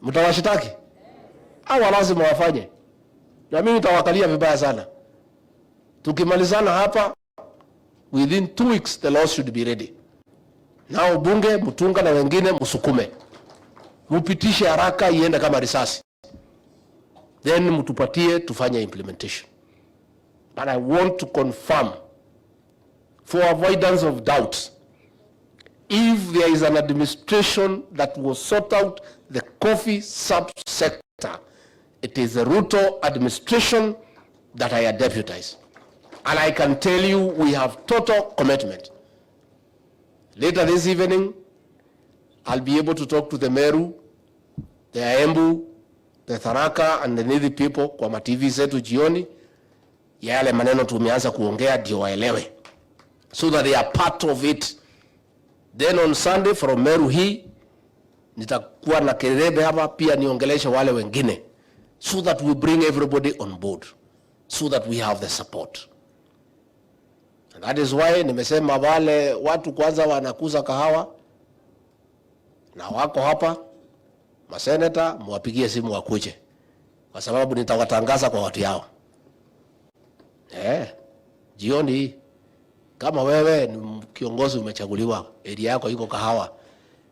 Mtawashitaki? Au lazima wafanye? Na mimi nitawakalia vibaya sana. Tukimalizana hapa, within 2 weeks the law should be ready. Nao bunge, Mutunga na wengine msukume. Mupitishe haraka iende kama risasi. Then mtupatie tufanye implementation. But I want to confirm, for avoidance of doubt, if there is an administration that will sort out the coffee subsector, it is the Ruto administration that I deputize. And I can tell you, we have total commitment. Later this evening, I'll be able to talk to the Meru, the Embu, the Tharaka, and the Nithi people kwa ma TV zetu jioni. Yale maneno tumeanza kuongea ndio waelewe, so that they are part of it. Then on Sunday from Meru hii nitakuwa na kelele hapa pia niongeleshe wale wengine, so that we bring everybody on board, so that we have the support. And that is why nimesema wale watu kwanza wanakuza kahawa na wako hapa, maseneta muwapigie simu wakuje, kwa sababu nitawatangaza kwa watu yao. Jioni kama wewe ni kiongozi umechaguliwa, area yako iko kahawa,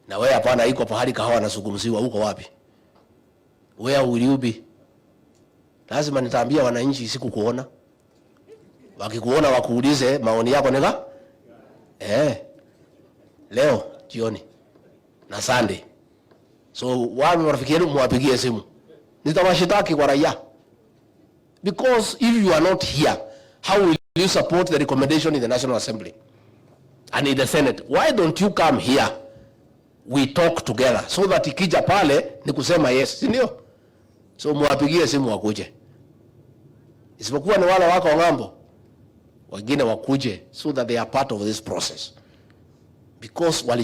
na wewe hapana iko pahali kahawa nasungumziwa, uko wapi? Where will you be? Lazima nitaambia wananchi siku kuona. Wakikuona wakuulize maoni yako nega? Leo jioni na Sunday. So wao wanafikiri muwapigie simu. Nitawashitaki kwa raia. Because if you are not here, how will you support the recommendation in the National Assembly and in the Senate? Why don't you come here? We talk together, so that ikija pale ni kusema yes, si ndio? So muwapigie simu wakuje. Isipokuwa ni wale wako ngambo, wengine wakuje, so that they are part of this process. Because